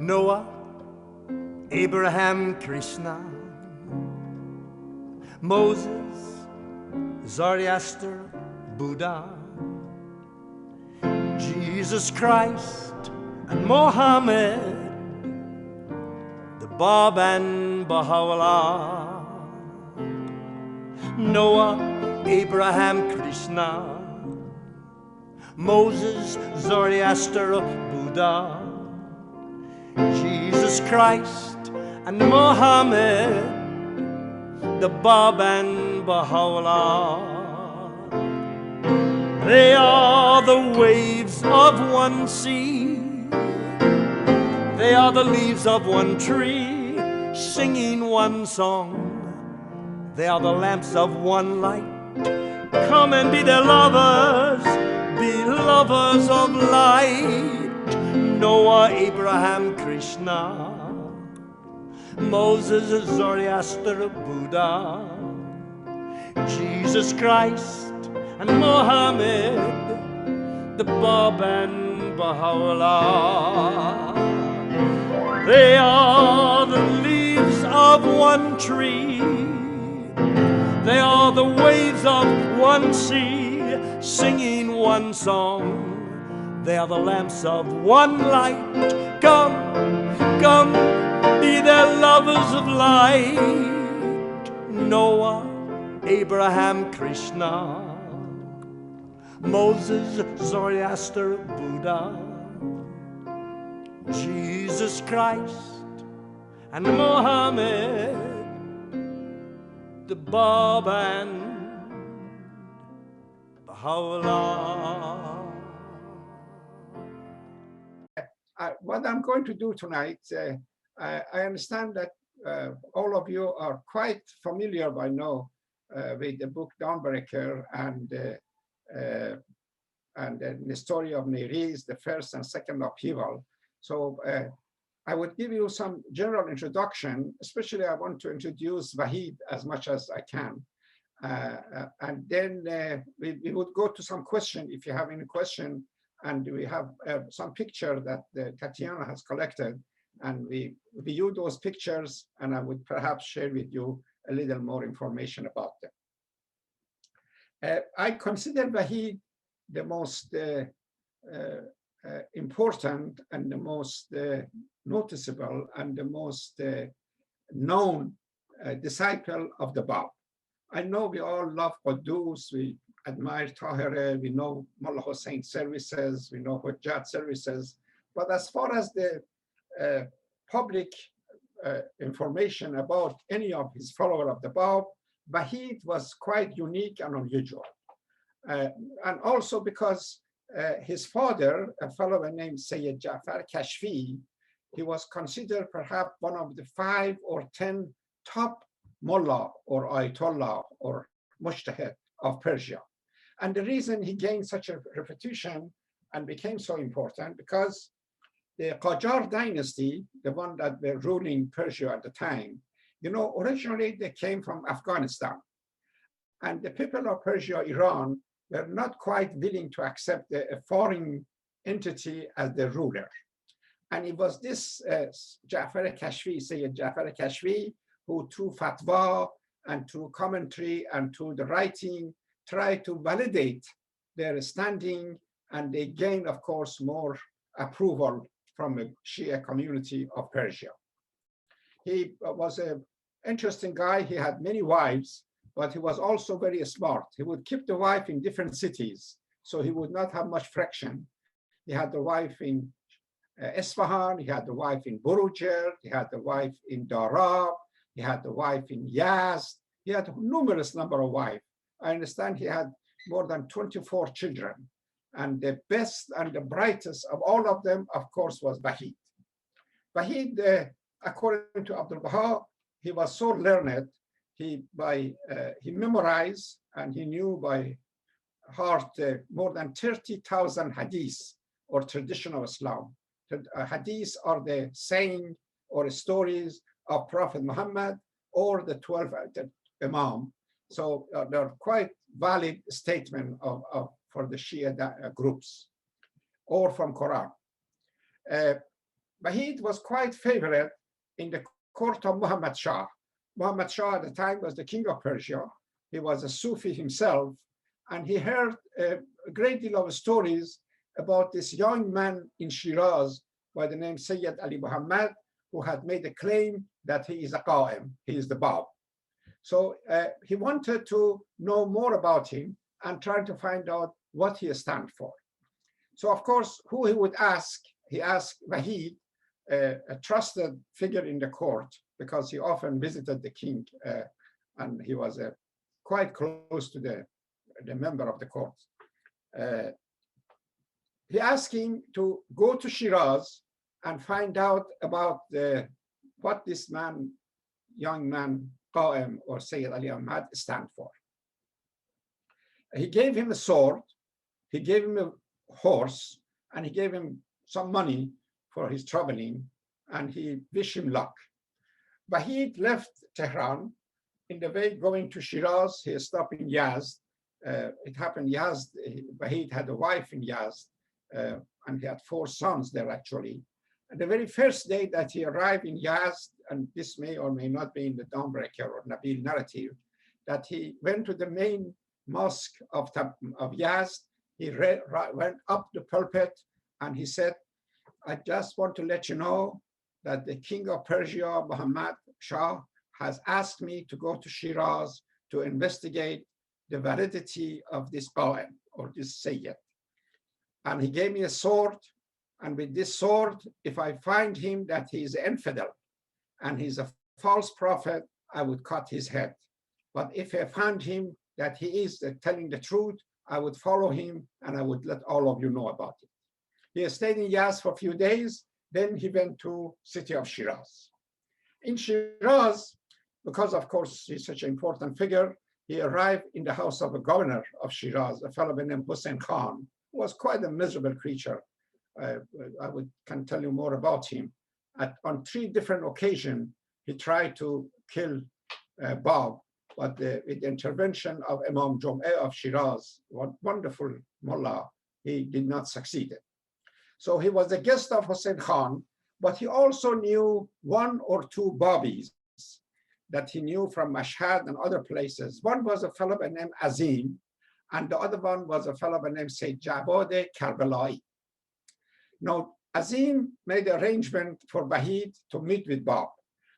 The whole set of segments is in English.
Noah, Abraham, Krishna, Moses, Zoroaster, Buddha, Jesus Christ and Mohammed, the Bab and Baha'u'llah. Noah, Abraham, Krishna, Moses, Zoroaster, Buddha, Jesus Christ and Mohammed, the Bab and Baha'u'llah. They are the waves of one sea, they are the leaves of one tree, singing one song. They are the lamps of one light. Come and be their lovers, be lovers of light. Noah, Abraham, Krishna, Moses, Zoroaster, Buddha, Jesus Christ and Mohammed, the Bab and Baha'u'llah. They are the leaves of one tree, they are the waves of one sea, singing one song. They are the lamps of one light. Come, come, be their lovers of light. Noah, Abraham, Krishna, Moses, Zoroaster, Buddha, Jesus Christ and Mohammed, the Bab and Baha'u'llah. What I'm going to do tonight, I understand that all of you are quite familiar by now with the book Dawnbreaker and the story of Nayriz, the first and second upheaval. So I would give you some general introduction, especially I want to introduce Vahid as much as I can. And then we would go to some question if you have any question. And we have some picture that Tatiana has collected, and we view those pictures, and I would perhaps share with you a little more information about them. I consider Vahid the most important and the most noticeable and the most known disciple of the Bab. I know we all love Quddus, we admire Tahir, we know Mullah Hussein services, we know Hujjat services, but as far as the public information about any of his followers of the Bab, Vahid was quite unique and unusual. And also because his father, a fellow named Sayyid Ja'far Kashfi, he was considered perhaps one of the 5 or 10 top mullah or ayatollah or mujtahid of Persia. And the reason he gained such a reputation and became so important because the Qajar dynasty, the one that were ruling Persia at the time, you know, originally they came from Afghanistan. And the people of Persia, Iran, were not quite willing to accept a foreign entity as the ruler. And it was this Ja'far Kashfi, Sayyid Ja'far Kashfi, who through fatwa and through commentary and through the writing tried to validate their standing, and they gained, of course, more approval from the Shia community of Persia. He was an interesting guy. He had many wives, but he was also very smart. He would keep the wife in different cities, so he would not have much friction. He had the wife in Isfahan, he had the wife in Burujer, he had the wife in Darab, he had the wife in Yazd, he had a numerous number of wives. I understand he had more than 24 children. And the best and the brightest of all of them, of course, was Vahid. Vahid, according to Abdul Baha, he was so learned, he memorized and he knew by heart more than 30,000 hadiths or tradition of Islam. Hadiths are the saying or stories of Prophet Muhammad or the 12 Imam. So they're quite valid statement for the Shia groups or from Quran. Vahid was quite favorite in the court of Muhammad Shah. Muhammad Shah at the time was the king of Persia. He was a Sufi himself, and he heard a great deal of stories about this young man in Shiraz by the name Sayyid Ali Muhammad, who had made a claim that he is a Qa'im, he is the Bab. So he wanted to know more about him and trying to find out what he stands for. So of course, who he would ask, he asked Vahid, a trusted figure in the court, because he often visited the king and he was quite close to the member of the court. He asked him to go to Shiraz and find out about what this man, young man, Qa'im or Sayyid Ali Ahmad stand for. He gave him a sword, he gave him a horse, and he gave him some money for his traveling, and he wished him luck. Vahid left Tehran. In the way going to Shiraz, he stopped in Yazd. It happened Yazd, Vahid had a wife in Yazd, and he had 4 sons there actually. And the very first day that he arrived in Yazd, and this may or may not be in the Dawnbreaker or Nabil narrative, that he went to the main mosque of Yazd. He went up the pulpit and he said, I just want to let you know that the king of Persia, Muhammad Shah, has asked me to go to Shiraz to investigate the validity of this Qa'im or this Sayyid. And he gave me a sword, and with this sword, if I find him that he is infidel and he's a false prophet, I would cut his head. But if I find him that he is telling the truth, I would follow him and I would let all of you know about it. He stayed in Yazd for a few days, then he went to city of Shiraz. In Shiraz, because of course he's such an important figure, he arrived in the house of a governor of Shiraz, a fellow named Hussein Khan, who was quite a miserable creature. I can tell you more about him. On 3 different occasions, he tried to kill Bab, but with the intervention of Imam Jum'ah of Shiraz, one wonderful mullah, he did not succeed. So he was a guest of Hussein Khan, but he also knew 1 or 2 Babis that he knew from Mashhad and other places. One was a fellow named Azim, and the other one was a fellow named Sayyid Jabad Karbelai. Now, Azim made an arrangement for Vahid to meet with Bab,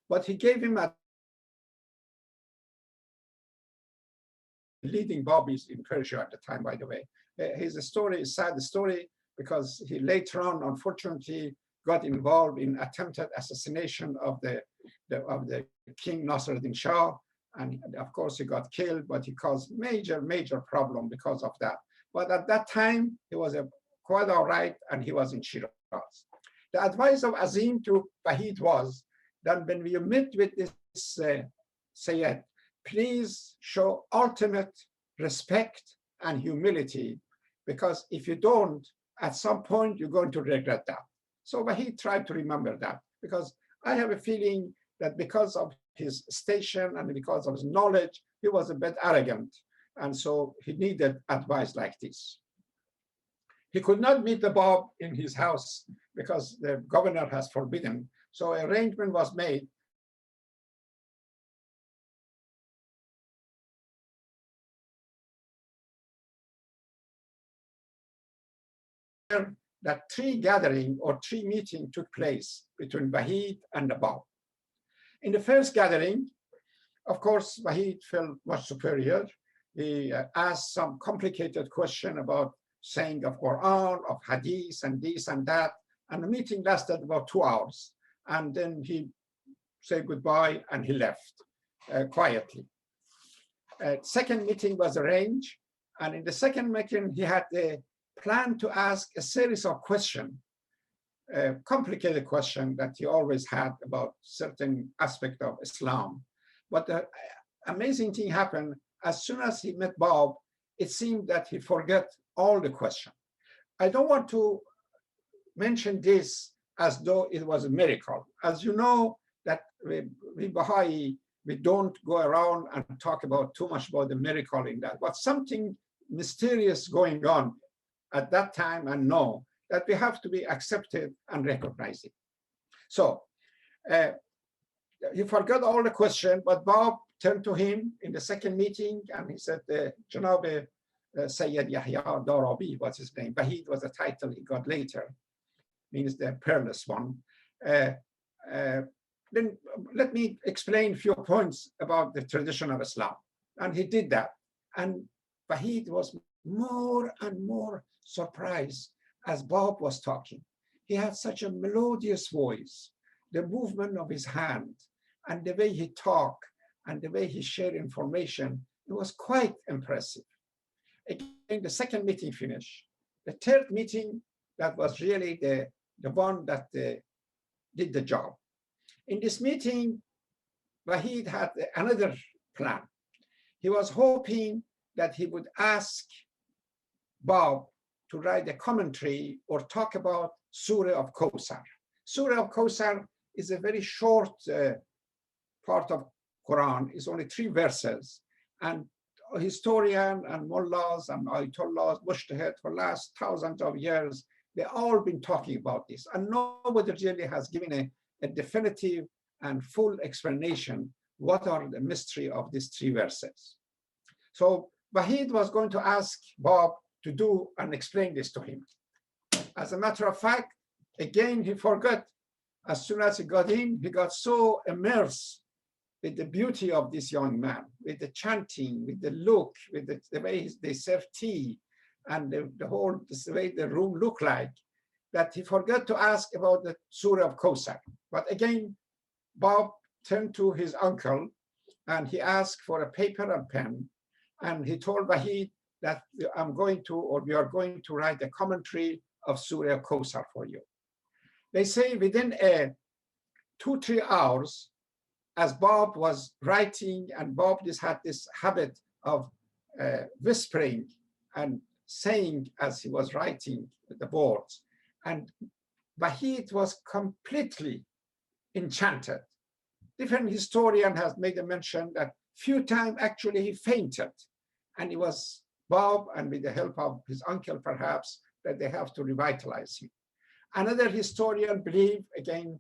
but he gave him a leading Babis in Persia at the time, by the way. His story is a sad story because he later on, unfortunately, got involved in attempted assassination of the King Nasruddin Shah. And of course, he got killed, but he caused major problem because of that. But at that time, he was quite all right, and he was in Shiraz. The advice of Azim to Vahid was that when we meet with this Sayyid, please show ultimate respect and humility, because if you don't, at some point, you're going to regret that. So Vahid tried to remember that, because I have a feeling that because of his station and because of his knowledge, he was a bit arrogant. And so he needed advice like this. He could not meet the Bab in his house because the governor has forbidden. So an arrangement was made that 3 gatherings or 3 meetings took place between Vahid and the Bab. In the first gathering, of course, Vahid felt much superior. He asked some complicated question about saying of Quran, of Hadith, and this and that. And the meeting lasted about 2 hours. And then he said goodbye and he left quietly. Second meeting was arranged. And in the second meeting, he had a plan to ask a series of questions, complicated question that he always had about certain aspect of Islam. But the amazing thing happened, as soon as he met Bab, it seemed that he forgot all the questions. I don't want to mention this as though it was a miracle. As you know, that we Baha'i, we don't go around and talk about too much about the miracle in that, but something mysterious going on at that time, and know that we have to be accepted and recognize it. So he forgot all the question, but Bob turned to him in the second meeting and he said, Janab Sayyid Yahya Darabi was his name. Vahid was a title he got later, means the peerless one. Then let me explain a few points about the tradition of Islam. And he did that. And Vahid was more and more surprised as Bob was talking. He had such a melodious voice, the movement of his hand, and the way he talked, and the way he shared information. It was quite impressive. Again, the second meeting finished. The third meeting, that was really the one that did the job. In this meeting, Vahid had another plan. He was hoping that he would ask Bob to write a commentary or talk about Surah of Kawthar. Surah of Kawthar is a very short part of Quran. It's only 3 verses. And historian and mullahs and ayatollahs, mujtahid for the last thousands of years, they've all been talking about this. And nobody really has given a definitive and full explanation what are the mystery of these 3 verses. So Vahid was going to ask Bob to do and explain this to him. As a matter of fact, again, he forgot. As soon as he got in, he got so immersed with the beauty of this young man, with the chanting, with the look, with the way they serve tea, and the way the room looked like, that he forgot to ask about the Surah of Kawthar. But again, Bob turned to his uncle and he asked for a paper and pen. And he told Vahid that we are going to write a commentary of Surah of Kawthar for you. They say within 2-3 hours, as Bob was writing, and Bob just had this habit of whispering and saying as he was writing the words. And Vahid was completely enchanted. Different historian has made a mention that few times actually he fainted. And it was Bob, and with the help of his uncle perhaps, that they have to revitalize him. Another historian believed, again,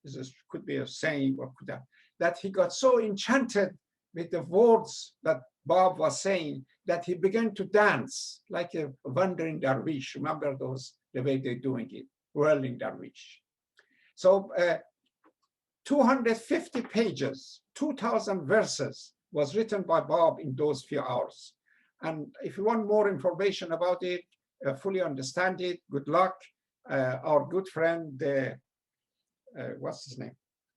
this could be a saying or could have, that he got so enchanted with the words that Bob was saying that he began to dance like a wandering dervish. Remember those, the way they're doing it, whirling dervish. So 250 pages, 2,000 verses was written by Bob in those few hours. And if you want more information about it, fully understand it, good luck. Our good friend, what's his name?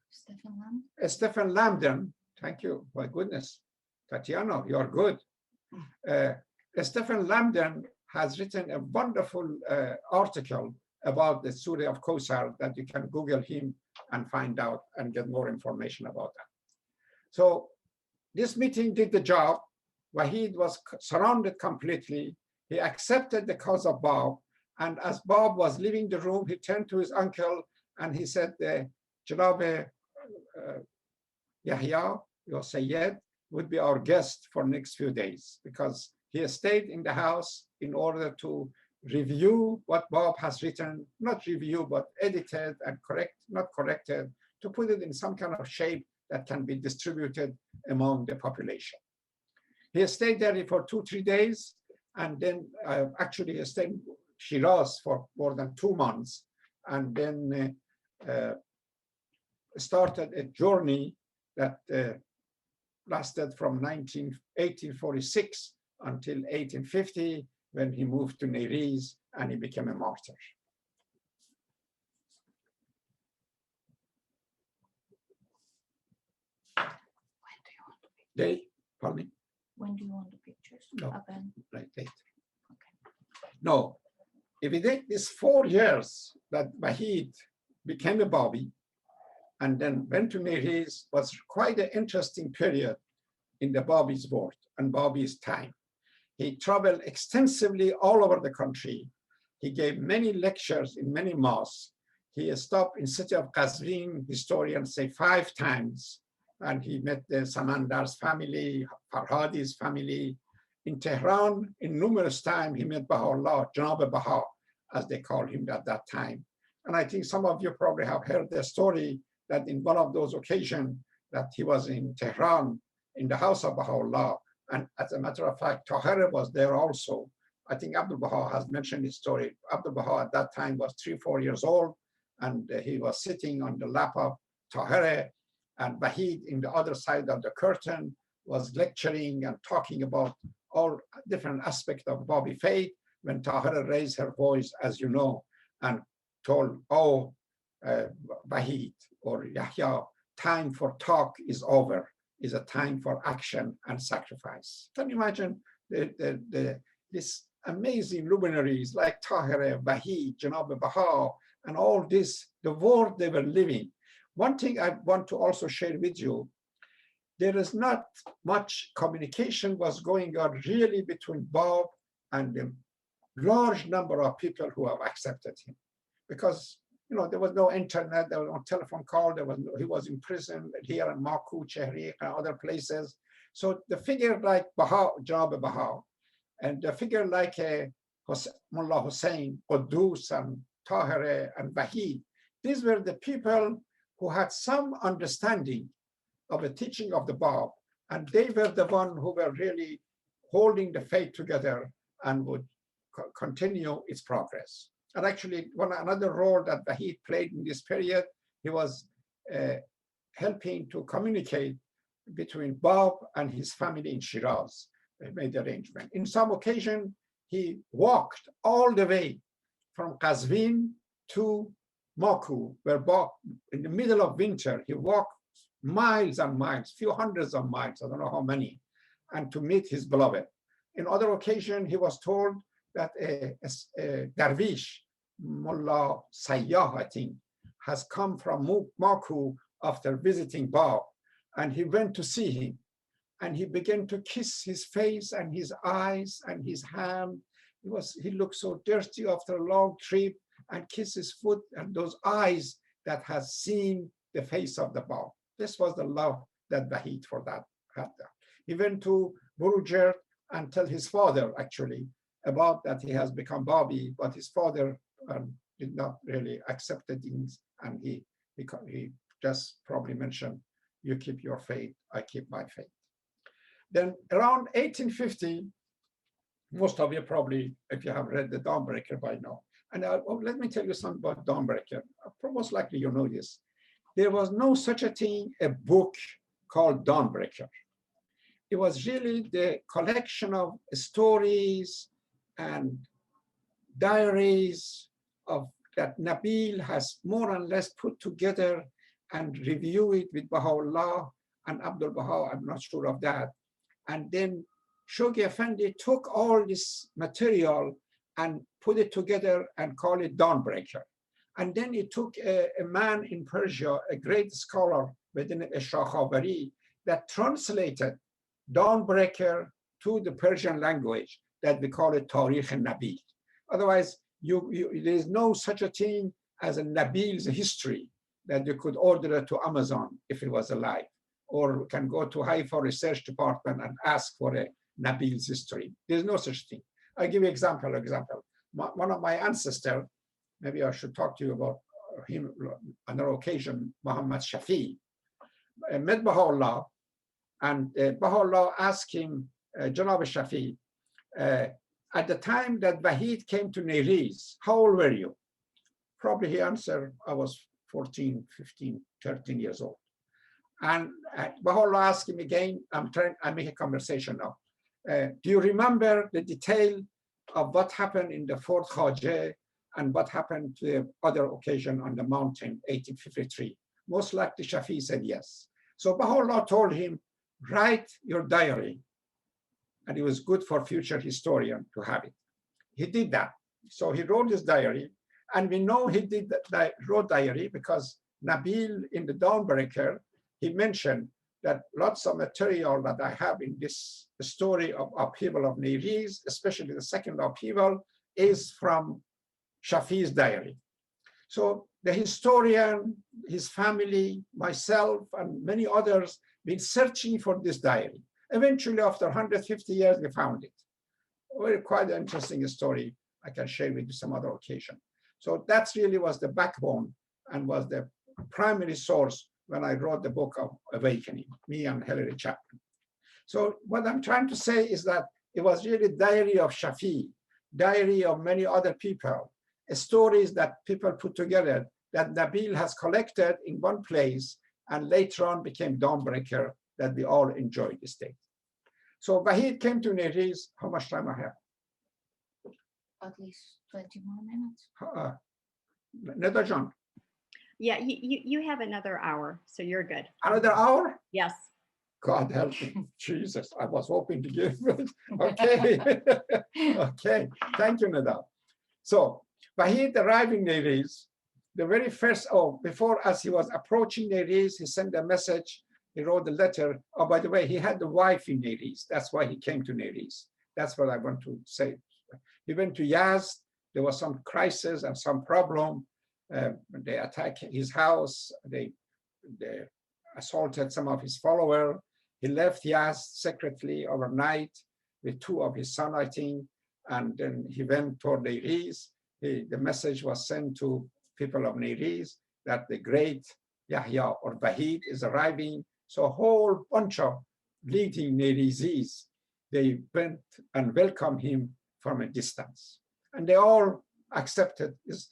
Stephen Lambden. Thank you. My goodness. Tatiana, you are good. Stephen Lambden has written a wonderful article about the Surah of Kawthar that you can Google him and find out and get more information about that. So this meeting did the job. Vahid was surrounded completely. He accepted the cause of Bob. And as Bob was leaving the room, he turned to his uncle and he said, Janab Yahya, your Sayyid, would be our guest for next few days, because he has stayed in the house in order to review what Bob has written, not review, but edited and not corrected, to put it in some kind of shape that can be distributed among the population. He has stayed there for 2-3 days, and then actually he stayed in Shiraz for more than 2 months, and then started a journey that lasted from 1846 until 1850, when he moved to Nayriz and he became a martyr. Pardon me? When do you want the pictures? No, Again? right, later. Okay. No, if we take these 4 years that Vahid became a Babi and then went to Nayriz, was quite an interesting period in the Babi's world and Babi's time. He traveled extensively all over the country. He gave many lectures in many mosques. He stopped in city of Qazvin, historians say 5 times, and he met the Samandar's family, Farhadi's family. In Tehran, in numerous times, he met Baha'u'llah, Janab Baha, as they called him at that time. And I think some of you probably have heard the story that in one of those occasions that he was in Tehran in the house of Baha'u'llah. And as a matter of fact, Tahir was there also. I think Abdul Baha has mentioned his story. Abdul Baha at that time was 3-4 years old, and he was sitting on the lap of Tahir, and Vahid in the other side of the curtain was lecturing and talking about all different aspects of Babi faith, when Tahir raised her voice, as you know, and told, oh, Vahid or Yahya, time for talk is over, is a time for action and sacrifice. Can you imagine this amazing luminaries like Tahir, Vahid, Janab Baha, and all this, the world they were living. One thing I want to also share with you, there is not much communication was going on really between Bob and the large number of people who have accepted him. Because there was no internet, there was no telephone call, he was in prison here in Maku, Chehri, and other places. So the figure like Baha, Janab Baha, and the figure like Mullah Hussein, Qudus, and Tahir, and Vahid, these were the people who had some understanding of the teaching of the Bab, and they were the one who were really holding the faith together and would continue its progress. And actually, another role that Vahid played in this period, he was helping to communicate between Bab and his family in Shiraz. They made the arrangement. In some occasion, he walked all the way from Qazvin to Maku, where Bab, in the middle of winter, he walked miles and miles, few hundreds of miles, I don't know how many, and to meet his beloved. In other occasion, he was told that a dervish, Mullah Sayyah, I think, has come from Maku after visiting Bab, and he went to see him. And he began to kiss his face and his eyes and his hand. He looked so dirty after a long trip, and kissed his foot and those eyes that has seen the face of the Bab. This was the love that Vahid for that had. He went to Burujer and tell his father actually about that he has become Babi, but his father did not really accept the things, and he just probably mentioned, you keep your faith, I keep my faith. Then around 1850, most of you probably, if you have read the Dawnbreaker by now, and let me tell you something about Dawnbreaker. Most likely you know this. There was no such a thing, a book called Dawnbreaker. It was really the collection of stories and diaries of that Nabil has more or less put together and review it with Baha'u'llah and Abdul Baha, I'm not sure of that. And then Shoghi Effendi took all this material and put it together and called it Dawnbreaker. And then he took a man in Persia, a great scholar within Shakhabari, that translated Dawnbreaker to the Persian language that we call it Tarikh al-Nabil. Otherwise, there is no such a thing as a Nabil's history that you could order it to Amazon if it was alive, or can go to Haifa Research Department and ask for a Nabil's history. There's no such thing. I'll give you an example. One of my ancestors, maybe I should talk to you about him on another occasion, Muhammad Shafi, met Baha'u'llah, and Baha'u'llah asked him, Janab Shafi, at the time that Vahid came to Nayriz, how old were you? Probably he answered, I was 14, 15, 13 years old. And Baha'u'llah asked him again, I make a conversation now. Do you remember the detail of what happened in the Fort Khajeh and what happened to the other occasion on the mountain, 1853? Most likely Shafi said yes. So Baha'u'llah told him, write your diary. And it was good for future historian to have it. He did that. So he wrote his diary. And we know he did that, wrote diary because Nabil in the Dawnbreaker, he mentioned that lots of material that I have in this story of upheaval of Nayriz, especially the second upheaval, is from Shafi's diary. So the historian, his family, myself, and many others been searching for this diary. Eventually, after 150 years, we found it. Quite an interesting story I can share with you some other occasion. So that really was the backbone and was the primary source when I wrote the book of Awakening, me and Hilary Chapman. So what I'm trying to say is that it was really diary of Shafi, diary of many other people, stories that people put together that Nabil has collected in one place and later on became Dawnbreaker that we all enjoy these days. So Vahid came to Nayriz. How much time I have? At least 20 more minutes. Neda John. Yeah, you have another hour, so you're good. Another hour? Yes. God help me. Jesus, I was hoping to give it. Okay. Okay. Thank you, Neda. So Vahid arrived in Nayriz. The very first, before as he was approaching Nayriz, he sent a message. He wrote a letter. Oh, by the way, he had a wife in Nayriz. That's why he came to Nayriz. That's what I want to say. He went to Yazd. There was some crisis and some problem. They attacked his house. They assaulted some of his followers. He left Yazd secretly overnight with 2 of his sons, I think, and then he went toward Nayriz. The message was sent to people of Nayriz that the great Yahya or Vahid is arriving. So a whole bunch of leading Nayrizis, they went and welcomed him from a distance. And they all accepted this.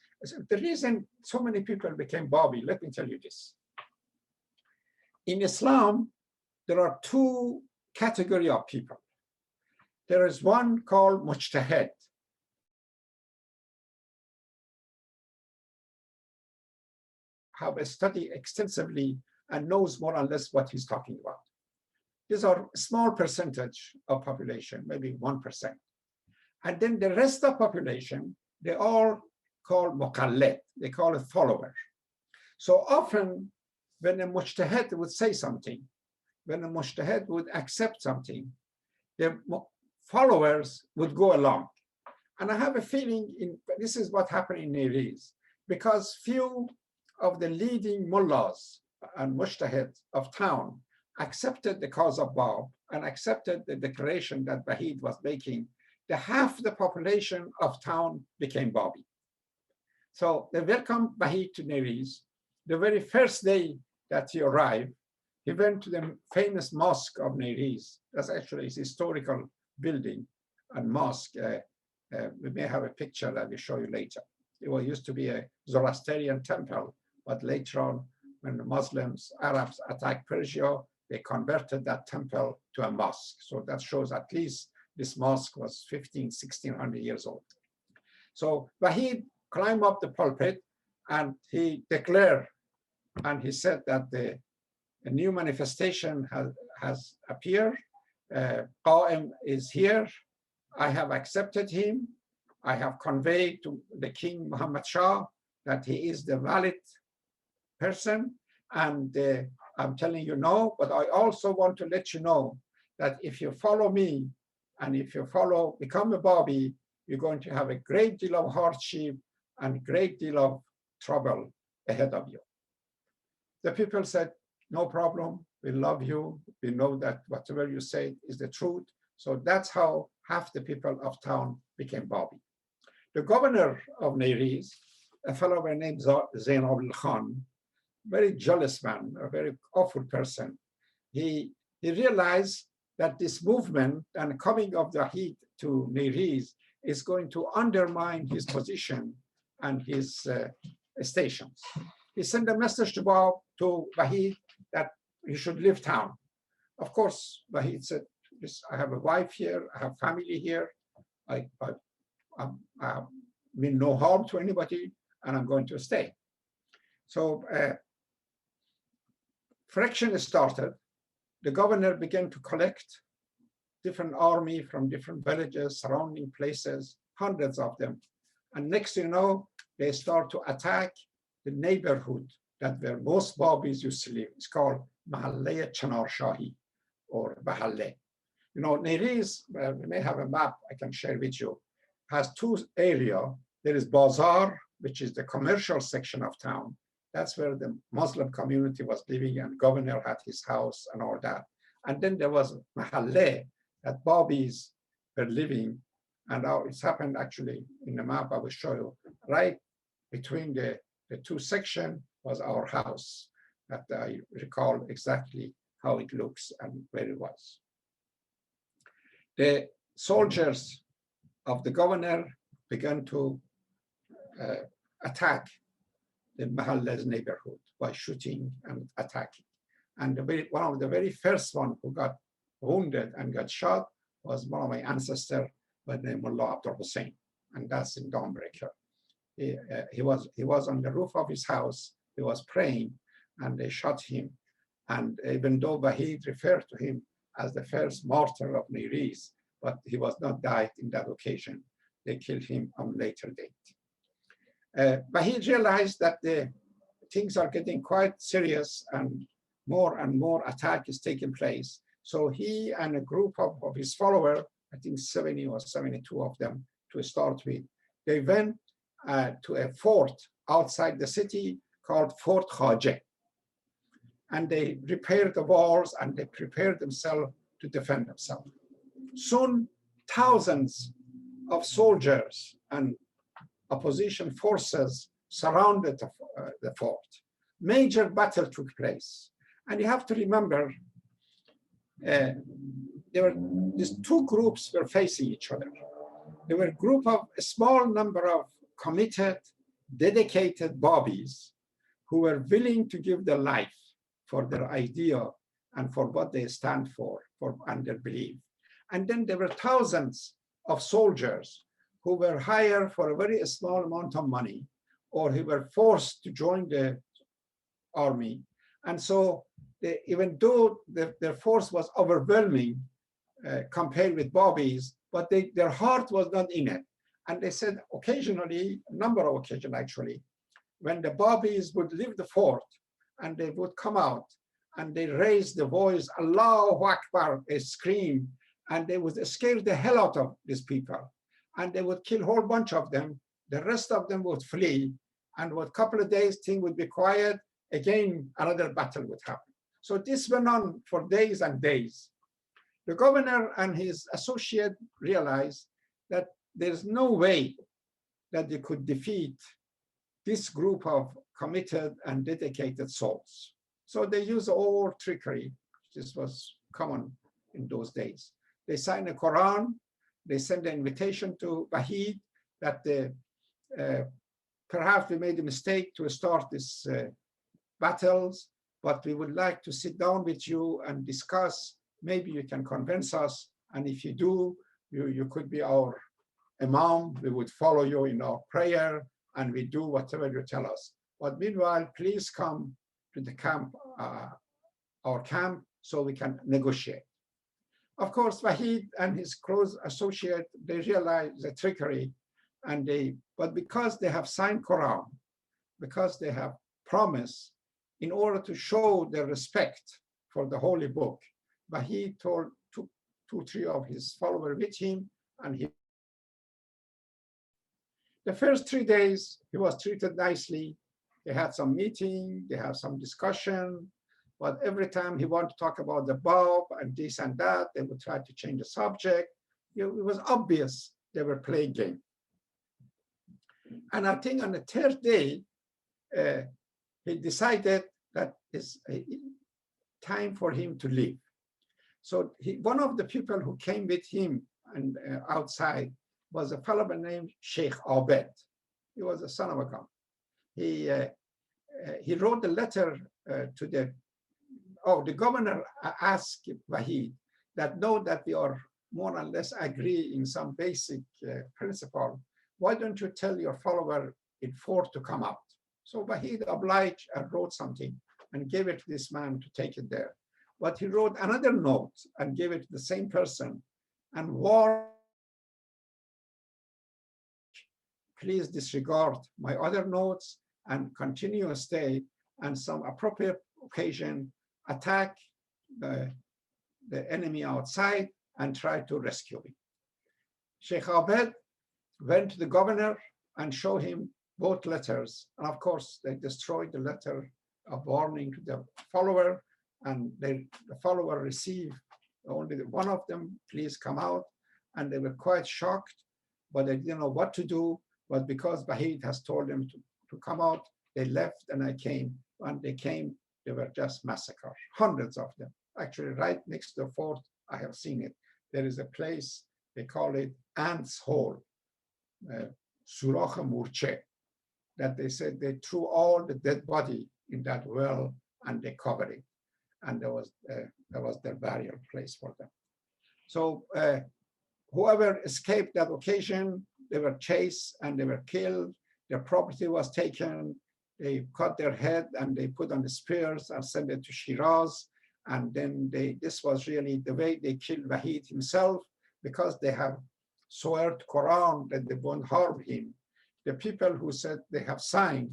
The reason so many people became Babi, let me tell you this. In Islam, there are 2 categories of people. There is one called Mujtahid. Have studied extensively and knows more or less what he's talking about. These are a small percentage of population, maybe 1%. And then the rest of population, they all call muqallid, they call it follower. So often when a mujtahid would say something, when a mujtahid would accept something, the followers would go along. And I have a feeling this is what happened in Nayriz, because few of the leading mullahs and mujtahid of town accepted the cause of Bab and accepted the declaration that Vahid was making. The half the population of town became Babi. So they welcomed Vahid to Nayriz. The very first day that he arrived, he went to the famous mosque of Nayriz. That's actually his historical building and mosque. We may have a picture that we'll show you later. It used to be a Zoroastrian temple, but later on, when the Muslims, Arabs attacked Persia, they converted that temple to a mosque. So that shows at least this mosque was 1600 years old. So Vahid climbed up the pulpit and he declared, and he said that a new manifestation has appeared. Qa'im is here. I have accepted him. I have conveyed to the King Muhammad Shah that he is the valid person. And I'm telling you no, but I also want to let you know that if you follow me and if you become a Babi, you're going to have a great deal of hardship and a great deal of trouble ahead of you. The people said, no problem, we love you. We know that whatever you say is the truth. So that's how half the people of town became Babi. The governor of Nayriz, a fellow named Zain Abdul Khan, very jealous man, a very awful person. He realized that this movement and coming of Vahid to Nayriz is going to undermine his position and his stations. He sent a message to Vahid that he should leave town. Of course, Vahid said, I have a wife here, I have family here, I mean no harm to anybody, and I'm going to stay. So friction started. The governor began to collect different army from different villages, surrounding places, hundreds of them. And next thing you know, they start to attack the neighborhood that where most Babis used to live. It's called Mahalle Chanar Shahi or Bahalle. You know, Nayriz, we may have a map I can share with you, has 2 areas. There is Bazaar, which is the commercial section of town. That's where the Muslim community was living and governor had his house and all that. And then there was Mahalle that Babis were living. And it's happened actually in the map I will show you, right between the two sections was our house, that I recall exactly how it looks and where it was. The soldiers of the governor began to attack the Mahalla's neighborhood by shooting and attacking. And one of the very first one who got wounded and got shot was one of my ancestors by the name Mullah Abdul Hussein, and that's in Dawnbreaker. He was on the roof of his house, he was praying, and they shot him. And even though Vahid referred to him as the first martyr of Nayriz, but he was not died in that occasion. They killed him on later date. Vahid realized that the things are getting quite serious and more attack is taking place. So he and a group of his followers, I think 70 or 72 of them to start with, they went to a fort outside the city called Fort Khajeh. And they repaired the walls and they prepared themselves to defend themselves. Soon, thousands of soldiers and opposition forces surrounded the fort. Major battle took place. And you have to remember, these two groups were facing each other. There were a small number of committed, dedicated Babis who were willing to give their life for their idea and for what they stand for and their belief. And then there were thousands of soldiers who were hired for a very small amount of money, or who were forced to join the army. And so even though their force was overwhelming compared with Babis, but their heart was not in it. And they said occasionally, a number of occasions actually, when the Babis would leave the fort and they would come out and they raised the voice, Allahu Akbar, they scream, and they would scare the hell out of these people. And they would kill a whole bunch of them. The rest of them would flee. And with a couple of days, things would be quiet. Again, another battle would happen. So this went on for days and days. The governor and his associate realized that there's no way that they could defeat this group of committed and dedicated souls. So they used all trickery. This was common in those days. They signed a Quran. They sent an invitation to Vahid that perhaps we made a mistake to start these battles, but we would like to sit down with you and discuss. Maybe you can convince us. And if you do, you could be our imam. We would follow you in our prayer and we do whatever you tell us. But meanwhile, please come to the camp, our camp, so we can negotiate. Of course, Vahid and his close associate, they realized the trickery, but because they have signed Quran, because they have promised, in order to show their respect for the holy book, Vahid took two, three of his followers with him, and the first 3 days, he was treated nicely. They had some meeting, they had some discussion, but every time he wanted to talk about the Bab and this and that, they would try to change the subject. It was obvious they were playing game. And I think on the third day, he decided that it's time for him to leave. So one of the people who came with him and outside was a fellow named Sheikh Ahdieh. He was a son of a gun. He wrote a letter to the governor asked Vahid that know that we are more or less agree in some basic principle. Why don't you tell your follower in fort to come out? So Vahid obliged and wrote something and gave it to this man to take it there. But he wrote another note and gave it to the same person and warned, please disregard my other notes and continue to stay, and some appropriate occasion attack the enemy outside and try to rescue him. Sheikh Ahdieh went to the governor and showed him both letters. And of course, they destroyed the letter of warning to the follower, and the follower received only one of them, please come out. And they were quite shocked, but they didn't know what to do. But because Vahid has told them to to come out. They left and I came. When they came, they were just massacred, hundreds of them. Actually, right next to the fort, I have seen it. There is a place, they call it Ants Hole, Surach Murche, that they said they threw all the dead body in that well and they covered it. And that was their burial place for them. So whoever escaped that occasion, they were chased and they were killed. Their property was taken. They cut their head and they put on the spears and sent it to Shiraz. And then this was really the way they killed Vahid himself, because they have swear to Quran that they won't harm him. The people who said they have signed,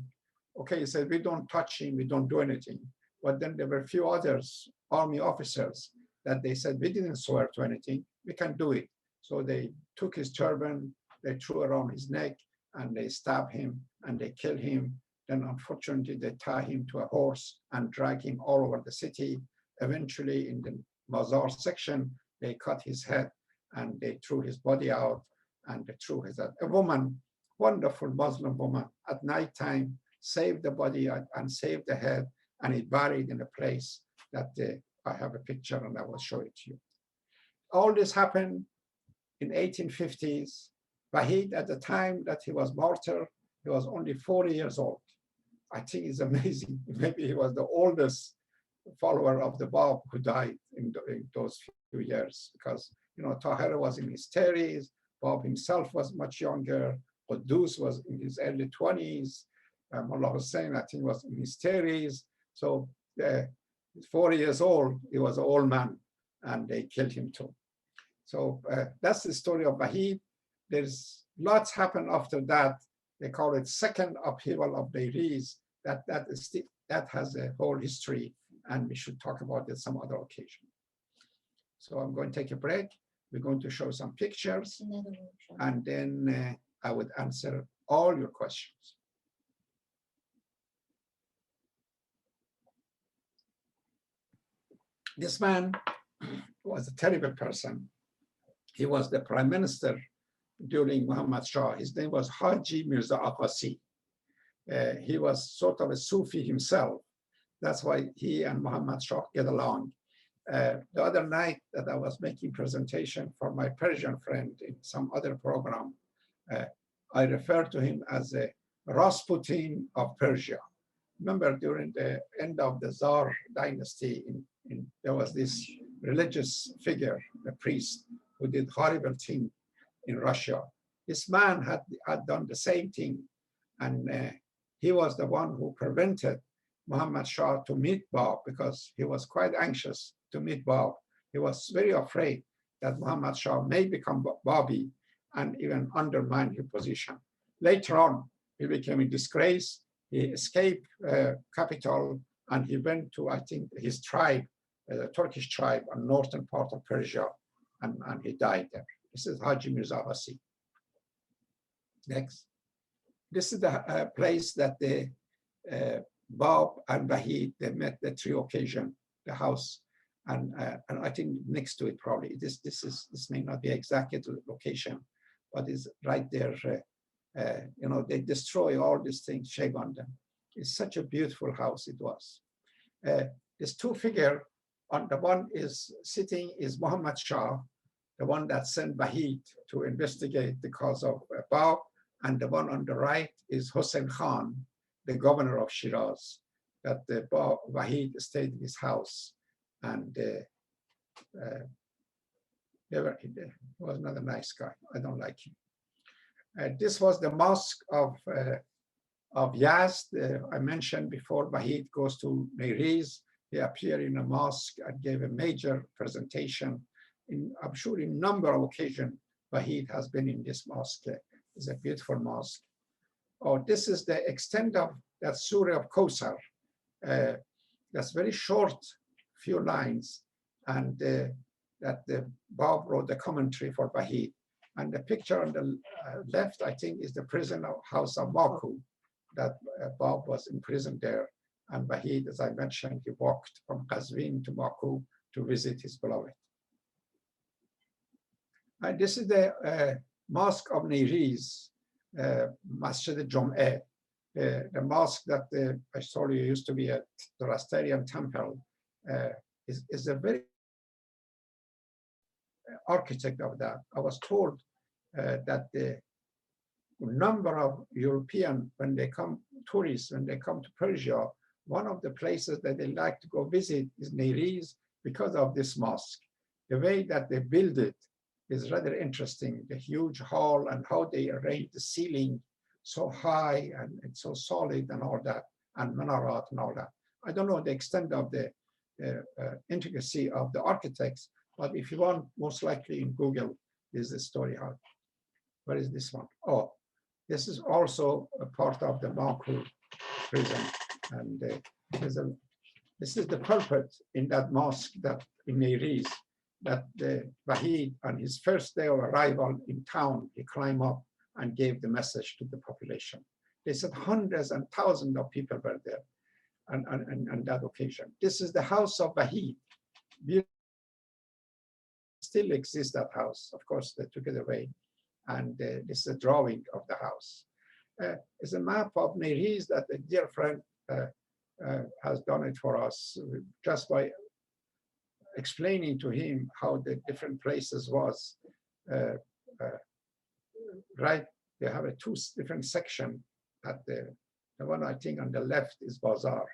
okay, said we don't touch him, we don't do anything. But then there were a few others, army officers, that they said we didn't swear to anything, we can do it. So they took his turban, they threw around his neck, and they stabbed him and they killed him. Then unfortunately, they tie him to a horse and drag him all over the city. Eventually, in the Mazar section, they cut his head and they threw his body out, and they threw his head. A woman, wonderful Muslim woman, at nighttime, saved the body and saved the head, and it buried in a place that I have a picture and I will show it to you. All this happened in 1850s. Vahid, at the time that he was martyred, he was only 40 years old. I think it's amazing. Maybe he was the oldest follower of the Bab who died in those few years, because Tahir was in his 30s, Bab himself was much younger, Quddus was in his early 20s, Mullah Hussein, I think, was in his 30s. So 40 years old, he was an old man, and they killed him too. So that's the story of Vahid. There's lots happened after that. They call it second upheaval of Nayriz. That has a whole history, and we should talk about it some other occasion. So I'm going to take a break. We're going to show some pictures, and then I would answer all your questions. This man was a terrible person. He was the prime minister during Muhammad Shah. His name was Haji Mirza Abbasi. He was sort of a Sufi himself. That's why he and Muhammad Shah get along. The other night that I was making presentation for my Persian friend in some other program, I referred to him as a Rasputin of Persia. Remember, during the end of the Tsar dynasty, there was this religious figure, a priest, who did horrible thing in Russia. This man had done the same thing, and he was the one who prevented Muhammad Shah to meet Bab, because he was quite anxious to meet Bab. He was very afraid that Muhammad Shah may become Babi and even undermine his position. Later on, he became in disgrace. He escaped capital, and he went to, I think, his tribe, the Turkish tribe, on northern part of Persia, and he died there. This is Haji Mirza Abbasi. Next. This is the place that the Bab and Vahid, they met the three occasions, the house, and I think next to it probably. This may not be exactly the location, but it's right there. They destroy all these things, shame on them. It's such a beautiful house it was. There's two figures. On the one is sitting is Muhammad Shah, the one that sent Vahid to investigate the cause of Bab, and the one on the right is Hussein Khan, the governor of Shiraz, that the Vahid stayed in his house, and he was not a nice guy. I don't like him. This was the mosque of Yazd. I mentioned before, Vahid goes to Nayriz. He appeared in a mosque and gave a major presentation. I'm sure in a number of occasions, Vahid has been in this mosque. It's a beautiful mosque. Oh, this is the extent of that Surah of Kawthar. That's very short, few lines, and that the Bab wrote the commentary for Vahid. And the picture on the left, I think, is the prison house of Baku, that Bab was imprisoned there. And Vahid, as I mentioned, he walked from Qazvin to Baku to visit his beloved. And this is the Mosque of Nayriz, Masjid Jum'eh. The mosque that I told you used to be a Zoroastrian temple is a very architect of that. I was told that the number of European, when they come, tourists, when they come to Persia, one of the places that they like to go visit is Nayriz because of this mosque. The way that they build it is rather interesting, the huge hall and how they arrange the ceiling so high and it's so solid and all that, and minarat and all that. I don't know the extent of the intricacy of the architects, but if you want, most likely in Google is the story how. Where is this one? Oh, this is also a part of the Makur prison. And this is the pulpit in that mosque that in Nayriz, that the Vahid on his first day of arrival in town, he climbed up and gave the message to the population. They said hundreds and thousands of people were there on that occasion. This is the house of Vahid. Still exists, that house. Of course, they took it away. And this is a drawing of the house. It's a map of Nayriz that a dear friend has done it for us just by explaining to him how the different places was. Right, they have a two different section. At the one I think on the left is Bazaar,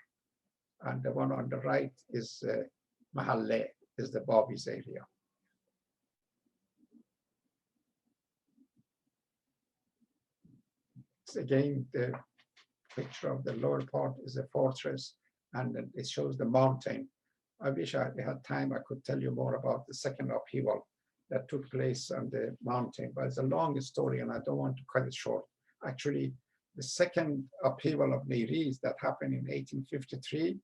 and the one on the right is Mahalle, is the Babi's area. Again, the picture of the lower part is a fortress, and it shows the mountain. I wish I had time, I could tell you more about the second upheaval that took place on the mountain, but it's a long story and I don't want to cut it short. Actually, the second upheaval of Nayriz that happened in 1853,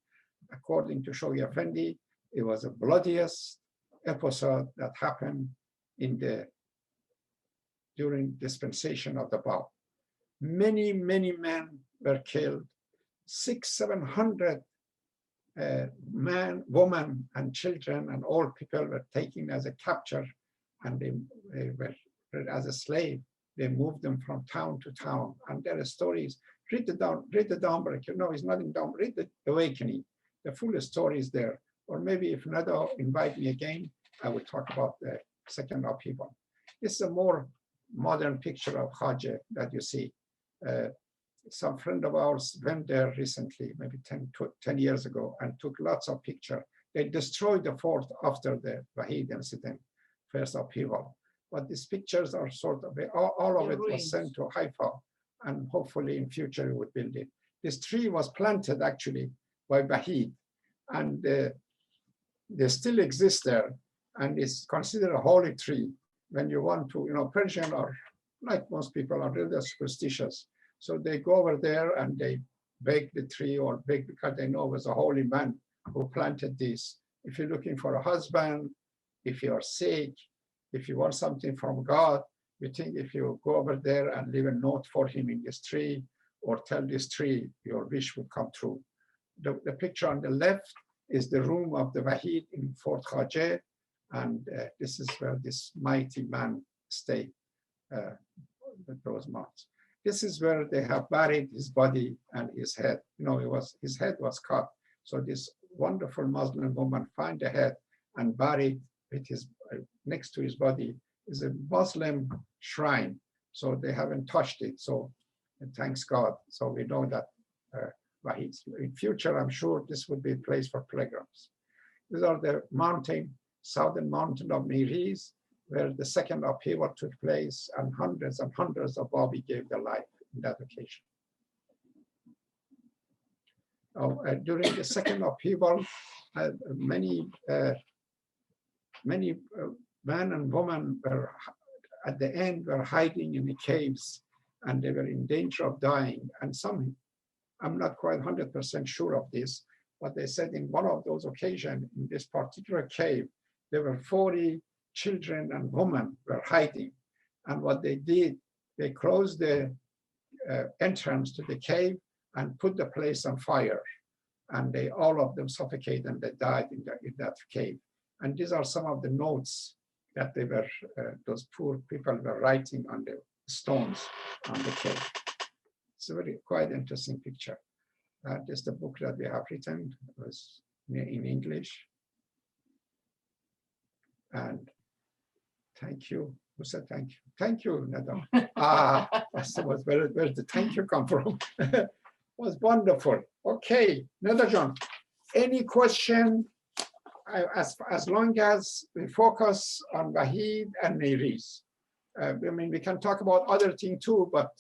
according to Shoghi Effendi, it was the bloodiest episode that happened during dispensation of the Bab. Many, many men were killed. 600-700 men, women, and children and old people were taken as a capture, and they were as a slave. They moved them from town to town, and there are stories. Read the Dawnbreak. You know, it's nothing down. Read the Awakening. The full story is there. Or maybe if Nado invite me again, I will talk about the second upheaval. This is a more modern picture of Ahdieh that you see. Some friend of ours went there recently, maybe 10 years ago, and took lots of pictures. They destroyed the fort after the Vahid incident, first upheaval. But these pictures are sort of, all of it was sent to Haifa, and hopefully in future we would build it. This tree was planted actually by Vahid, and they still exist there, and it's considered a holy tree. When you want to, Persian are, like most people, are really superstitious. So they go over there and they bake the tree or bake because they know it was a holy man who planted this. If you're looking for a husband, if you're sick, if you want something from God, you think if you go over there and leave a note for him in this tree or tell this tree, your wish would come true. The picture on the left is the room of the Vahid in Fort Ahdieh, and this is where this mighty man stayed with those months. This is where they have buried his body and his head. His head was cut. So this wonderful Muslim woman found the head and buried with his next to his body is a Muslim shrine. So they haven't touched it. So thanks God. So we know that in future, I'm sure this would be a place for pilgrims. These are the southern mountain of Nayriz, where the second upheaval took place, and hundreds of Babi gave their life in that occasion. During the second upheaval, many men and women were at the end were hiding in the caves, and they were in danger of dying. And some, I'm not quite 100% sure of this, but they said in one of those occasions, in this particular cave, there were 40 children and women were hiding. And what they did, they closed the entrance to the cave and put the place on fire. And all of them suffocated and they died in that cave. And these are some of the notes that those poor people were writing on the stones on the cave. It's a very quite interesting picture. That is the book that we have written. It was in English. And thank you. Who said thank you? Thank you, Nada. Where did the thank you come from? It was wonderful. Okay, Nada John, any question? As long as we focus on Vahid and Nayriz. I mean, we can talk about other things too, but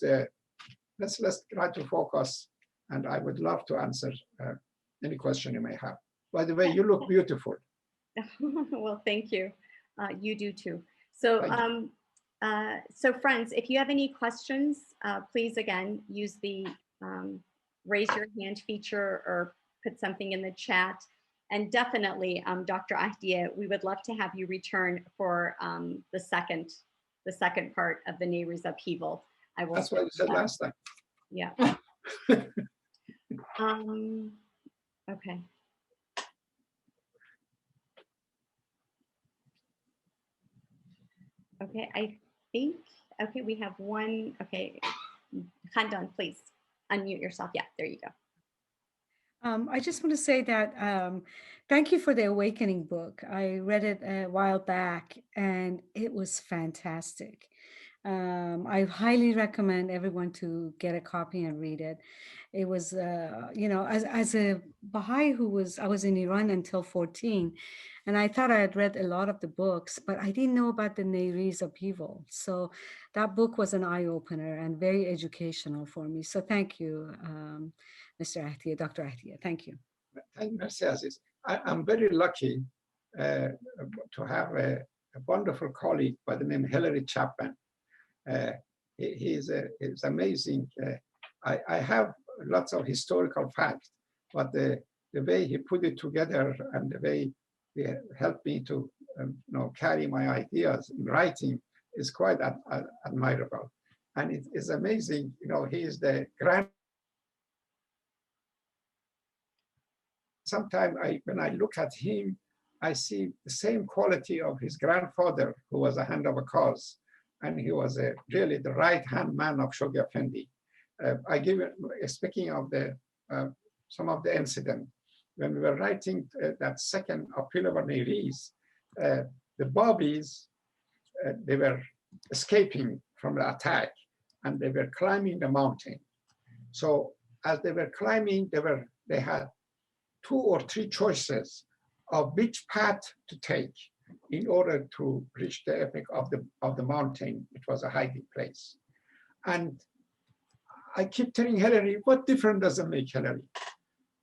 let's try to focus. And I would love to answer any question you may have. By the way, you look beautiful. Well, thank you. You do too. So, so friends, if you have any questions, please again use the raise your hand feature or put something in the chat. And definitely, Dr. Ahdieh, we would love to have you return for the second part of the Nayriz Upheaval. I will. That's what you said last time. Yeah. Okay. Okay, I think, okay, we have one. Okay, Khandan, please unmute yourself. Yeah, there you go. I just want to say that thank you for the Awakening book. I read it a while back and it was fantastic. I highly recommend everyone to get a copy and read it. It was, you know, as a Baha'i I was in Iran until 14, and I thought I had read a lot of the books, but I didn't know about the Nayriz Upheaval. So that book was an eye-opener and very educational for me. So thank you, Mr. Ahdieh, Dr. Ahdieh. Thank you. Thank you, Mr. Aziz. I'm very lucky to have a wonderful colleague by the name Hilary Chapman. He's amazing. I have lots of historical facts, but the way he put it together and the way he helped me to you know, carry my ideas in writing is quite admirable. And it is amazing, you know, he is the grand. Sometimes when I look at him, I see the same quality of his grandfather, who was a hand of a cause. And he was really the right-hand man of Shoghi Effendi. I give it, speaking of some of the incident, when we were writing that second appeal of Nayriz, the Babis, they were escaping from the attack and they were climbing the mountain. So as they were climbing, they had 2 or 3 choices of which path to take in order to reach the epic of the mountain. It was a hiding place. And I keep telling Hilary, what difference does it make, Hilary?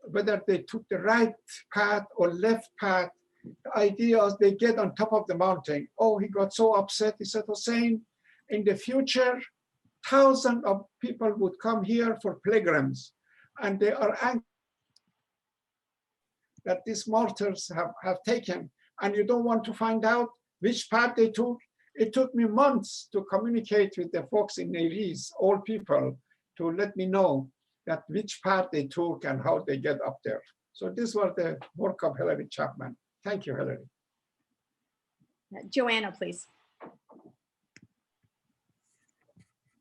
Whether they took the right path or left path, the idea is they get on top of the mountain. Oh, he got so upset. He said, Hussein, in the future, thousands of people would come here for pilgrims, and they are angry that these martyrs have taken, and you don't want to find out which path they took. It took me months to communicate with the folks in Nayriz, all people, to let me know that which path they took and how they get up there. So this was the work of Hilary Chapman. Thank you, Hilary. Joanna, please.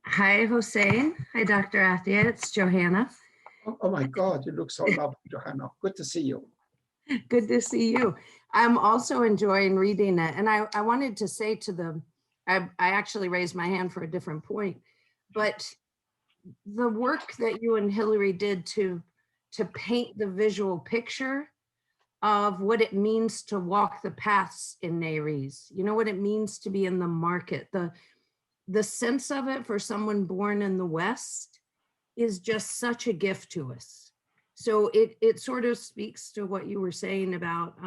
Hi, Hussein. Hi, Dr. Ahdieh. It's Johanna. Oh my God, you look so lovely, Johanna. Good to see you. Good to see you. I'm also enjoying reading it. And I wanted to say to them, I actually raised my hand for a different point, but the work that you and Hilary did to paint the visual picture of what it means to walk the paths in Nayriz, you know, what it means to be in the market, the sense of it for someone born in the West is just such a gift to us. So it sort of speaks to what you were saying about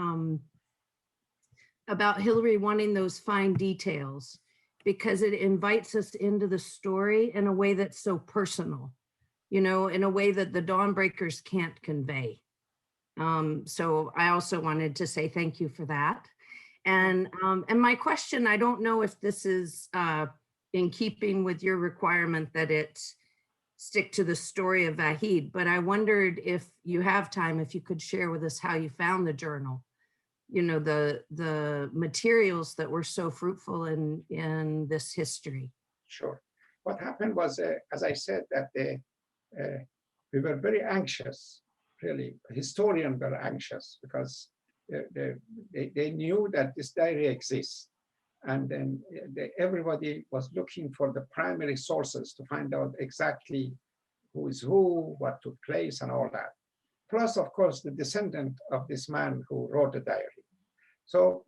Hilary wanting those fine details, because it invites us into the story in a way that's so personal, you know, in a way that the Dawnbreakers can't convey. So I also wanted to say thank you for that. And my question, I don't know if this is in keeping with your requirement that it stick to the story of Vahid, but I wondered if you have time, if you could share with us how you found the journal, you know, the materials that were so fruitful in this history. Sure. What happened was, as I said, that we were very anxious, really. Historians were anxious because they knew that this diary exists. And then everybody was looking for the primary sources to find out exactly who is who, what took place, and all that. Plus, of course, the descendant of this man who wrote the diary. So,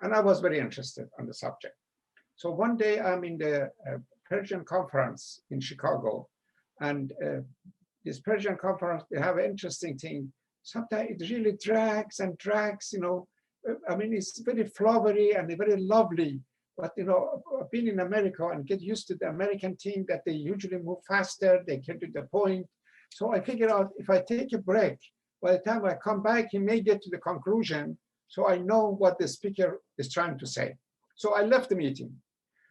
and I was very interested on the subject. So one day I'm in the Persian conference in Chicago, and this Persian conference, they have an interesting thing. Sometimes it really drags and drags, you know. I mean, it's very flowery and very lovely, but you know, being in America and get used to the American thing that they usually move faster, they get to the point. So I figured out if I take a break, by the time I come back, he may get to the conclusion, so I know what the speaker is trying to say. So I left the meeting.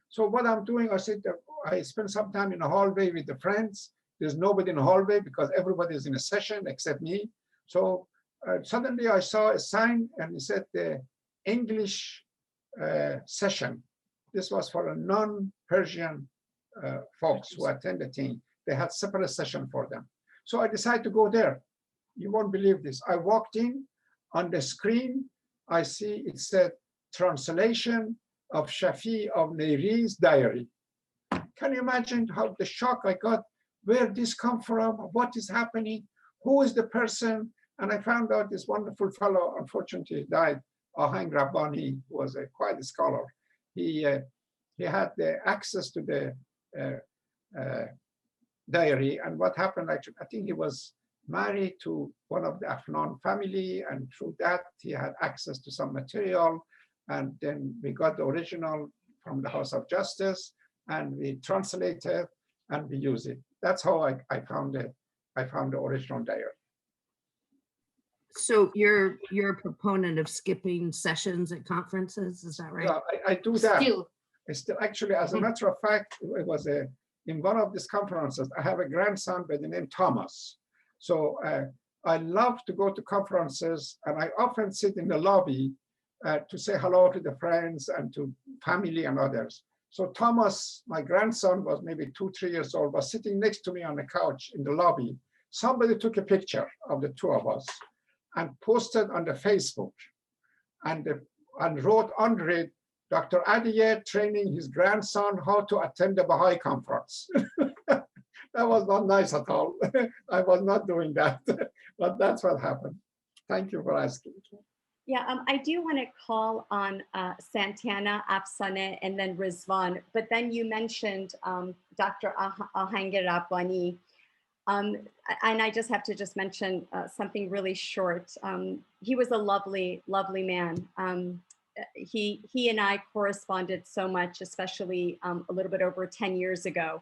So what I'm doing, I said, I spent some time in the hallway with the friends. There's nobody in the hallway because everybody is in a session except me. So suddenly I saw a sign and it said the English session. This was for a non-Persian folks who attend the thing. They had separate session for them. So I decided to go there. You won't believe this. I walked in, on the screen, I see it said translation of Shafi of Nayriz diary. Can you imagine how the shock I got? Where this come from? What is happening? Who is the person? And I found out this wonderful fellow, unfortunately died, Ahdieh Rabbani, who was quite a scholar. He had the access to the diary. And what happened, actually, I think he was married to one of the Afnan family, and through that he had access to some material. And then we got the original from the House of Justice, and we translated and we use it. That's how I found it. I found the original diary. So you're a proponent of skipping sessions at conferences, is that right? Yeah, I do that. Still. Still, actually, as a matter of fact, it was in one of these conferences, I have a grandson by the name Thomas. So I love to go to conferences, and I often sit in the lobby to say hello to the friends and to family and others. So Thomas, my grandson, was maybe 2-3 years old, was sitting next to me on the couch in the lobby. Somebody took a picture of the two of us and posted on the Facebook, and wrote under it, Dr. Ahdieh training his grandson how to attend the Baha'i conference. That was not nice at all. I was not doing that, but that's what happened. Thank you for asking. Yeah, I do want to call on Santana, Afsaneh, and then Rizwan, but then you mentioned Dr. Ahdieh Rabbani. And I just have to just mention something really short. He was a lovely, lovely man. He and I corresponded so much, especially a little bit over 10 years ago.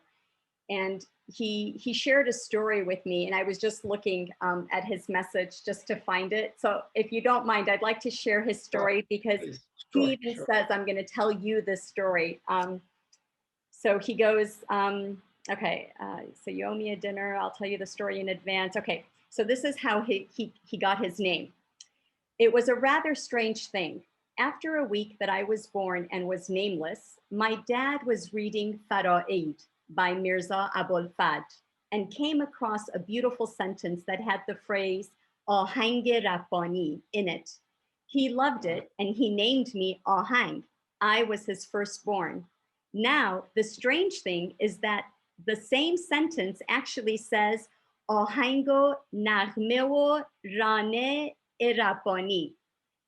And he shared a story with me, and I was just looking at his message just to find it. So if you don't mind, I'd like to share his story because he even says, I'm going to tell you this story. So he goes, okay, so you owe me a dinner. I'll tell you the story in advance. Okay, so this is how he got his name. It was a rather strange thing. After a week that I was born and was nameless, my dad was reading Fara'id by Mirza Abul Fad and came across a beautiful sentence that had the phrase Ahdieh Rabbani in it. He loved it and he named me Ahdieh. I was his firstborn. Now, the strange thing is that the same sentence actually says Ahengo Naghmeo Rane Rabbani.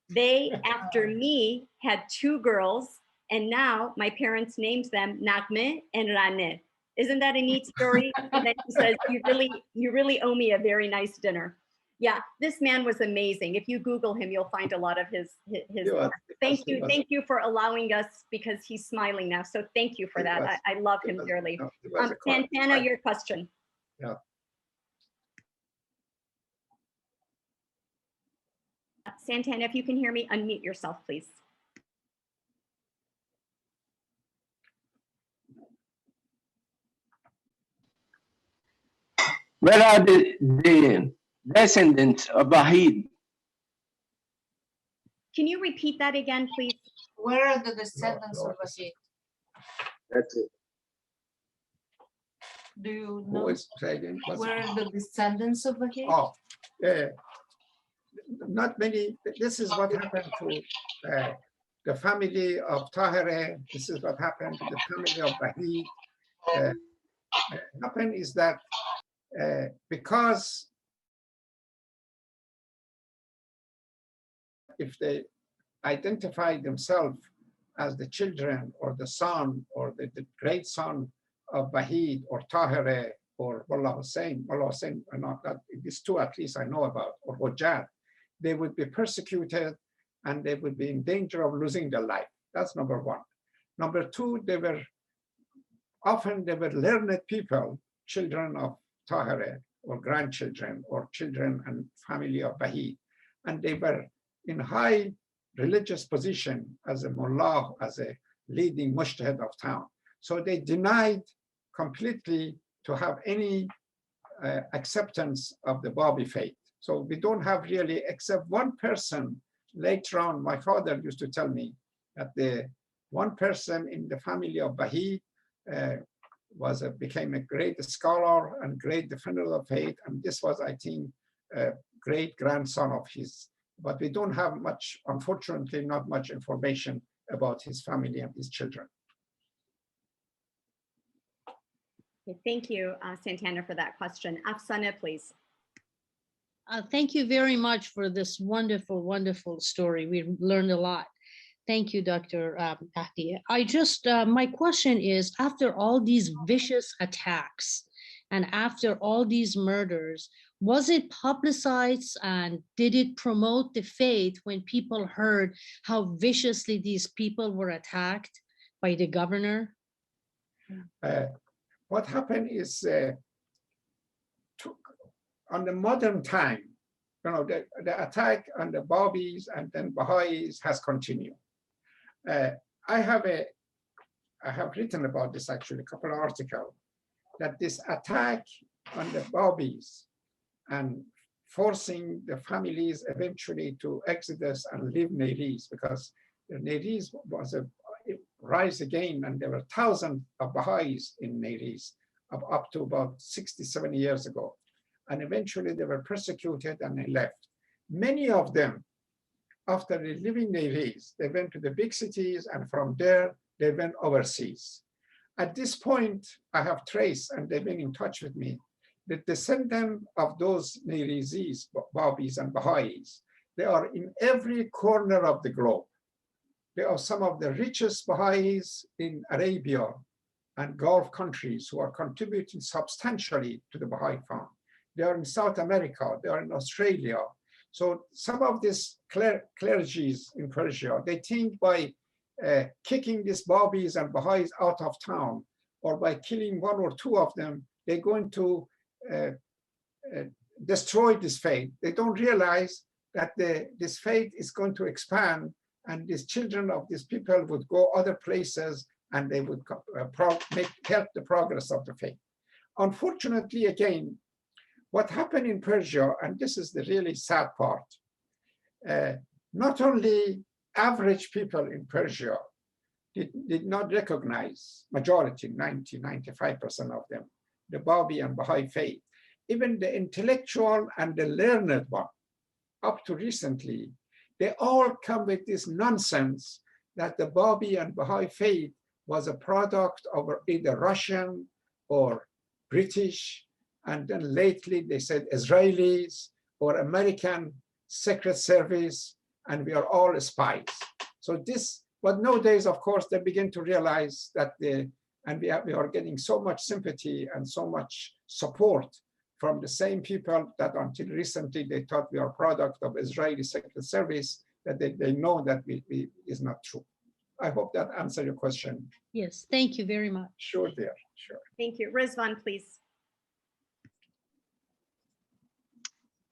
They, after me, had 2 girls, and now my parents named them Naghmeh and Rane. Isn't that a neat story? And then he says, you really owe me a very nice dinner. Yeah, this man was amazing. If you Google him, you'll find a lot of his work. Thank you for allowing us, because he's smiling now. So thank you for that. I love him dearly. Santana, your question. Yeah. Santana, if you can hear me, unmute yourself, please. Where are the descendants of Vahid? Can you repeat that again, please? Where are the descendants of Vahid? That's it. Do you Who know is saying? where are the descendants of Vahid? Oh, not many. This is what happened to the family of Tahireh. This is what happened to the family of Vahid. Happened is that because if they identify themselves as the children or the son or the great son of Vahid or Tahireh or Mullah Hussein, are not that, these two at least I know about, or Hujjat, they would be persecuted and they would be in danger of losing their life. That's number one. Number two, they were learned people, children of Tahireh or grandchildren or children and family of Vahid, and they were in high religious position as a mullah, as a leading mujtahid of town. So they denied completely to have any acceptance of the Babi faith. So we don't have really, except one person. Later on, my father used to tell me that the one person in the family of Baha'i became a great scholar and great defender of faith, and this was, I think, a great grandson of his. But we don't have much, unfortunately, not much information about his family and his children. Okay, thank you, Santana, for that question. Afsana, please. Thank you very much for this wonderful, wonderful story. We learned a lot. Thank you, Dr. Ahdieh. My question is, after all these vicious attacks and after all these murders, was it publicized and did it promote the faith when people heard how viciously these people were attacked by the governor? What happened is, on the modern time, the attack on the Babis and then Baha'is has continued. I have written about this actually, a couple of articles, that this attack on the Babis and forcing the families eventually to exodus and leave Nayriz, because Nayriz was a rise again, and there were thousands of Baha'is in Nayriz up to about 60, 70 years ago. And eventually they were persecuted and they left. Many of them, after leaving Nayriz, they went to the big cities, and from there they went overseas. At this point, I have traced, and they've been in touch with me, the descendant of those Nayrizis, Babis and Baha'is. They are in every corner of the globe. They are some of the richest Baha'is in Arabia and Gulf countries who are contributing substantially to the Baha'i fund. They are in South America, they are in Australia. So some of these clergies in Persia, they think by kicking these Babis and Baha'is out of town, or by killing one or two of them, they're going to destroy this faith. They don't realize that this faith is going to expand, and these children of these people would go other places, and they would help the progress of the faith. Unfortunately, again, what happened in Persia, and this is the really sad part, not only average people in Persia did not recognize, majority, 90, 95% of them, the Babi and Baha'i faith. Even the intellectual and the learned one, up to recently, they all come with this nonsense that the Babi and Baha'i faith was a product of either Russian or British, and then lately they said Israelis or American Secret Service, and we are all spies. So this, but nowadays, of course, they begin to realize that we are getting so much sympathy and so much support from the same people that until recently they thought we are a product of Israeli Secret Service, that they know that is not true. I hope that answered your question. Yes, thank you very much. Sure, dear, sure. Thank you. Rizwan, please.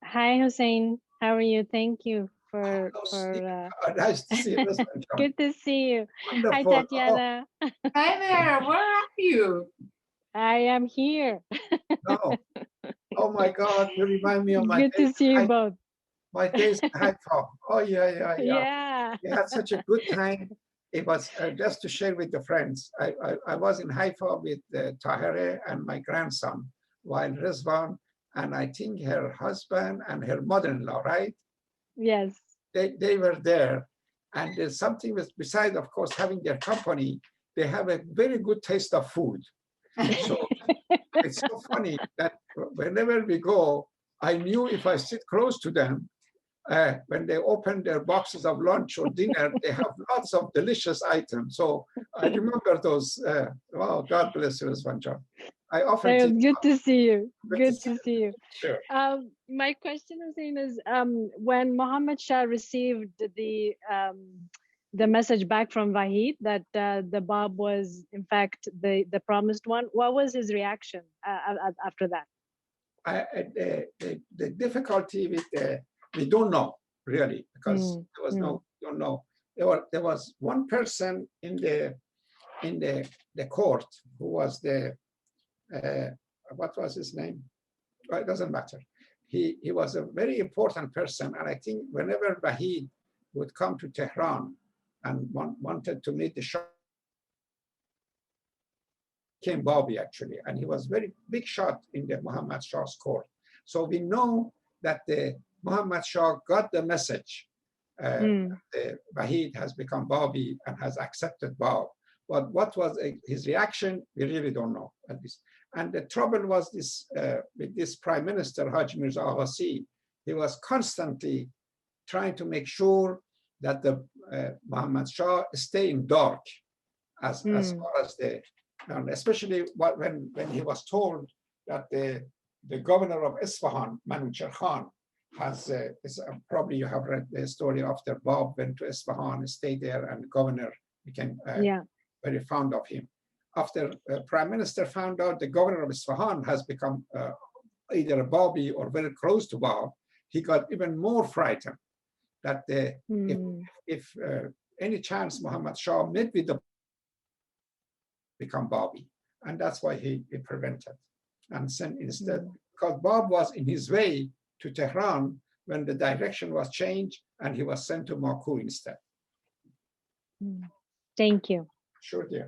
Hi, Hussein. How are you? Thank you for nice to see you. good to see you. Wonderful. Hi, Tatiana. Hi there, where are you? I am here. No. Oh my God, you remind me of my Good to see you both. My days in Haifa. Oh yeah. Yeah. We had such a good time it was just to share with the friends. I was in Haifa with Tahireh and my grandson, while Rizwan and I think her husband and her mother-in-law, right? Yes. They were there. And there's something with, besides, of course, having their company, they have a very good taste of food. So it's so funny that whenever we go, I knew if I sit close to them, when they open their boxes of lunch or dinner, they have lots of delicious items. So I remember those. Wow, God bless you, Svanjan. I often It was think, good to see you. Good Good to to see you. sure. My question, Hussein, is when Mohammed Shah received the message back from Vahid that the Bab was in fact the promised one, what was his reaction after that? The difficulty with we don't know really, because there was no, don't know. There was one person in the court who was the what was his name? Well, it doesn't matter. He was a very important person, and I think whenever Vahid would come to Tehran and wanted to meet the Shah, came Bobby actually, and he was very big shot in the Muhammad Shah's court. So we know that the Muhammad Shah got the message. The Vahid has become Bobby and has accepted Bab. But what was his reaction? We really don't know at least. And the trouble was this with this Prime Minister Haj Mirza Aghasi. He was constantly trying to make sure that the Muhammad Shah stay in dark as far as the, and especially when he was told that the governor of Isfahan, Manucher Khan, has probably you have read the story after Bab went to Isfahan, stayed there, and the governor became very fond of him. After Prime Minister found out the governor of Isfahan has become either a Babi or very close to Bab, he got even more frightened that if any chance Muhammad Shah met with the become Babi, and that's why he prevented and sent instead, because Bab was in his way to Tehran when the direction was changed and he was sent to Baku instead. Thank you. Sure, dear.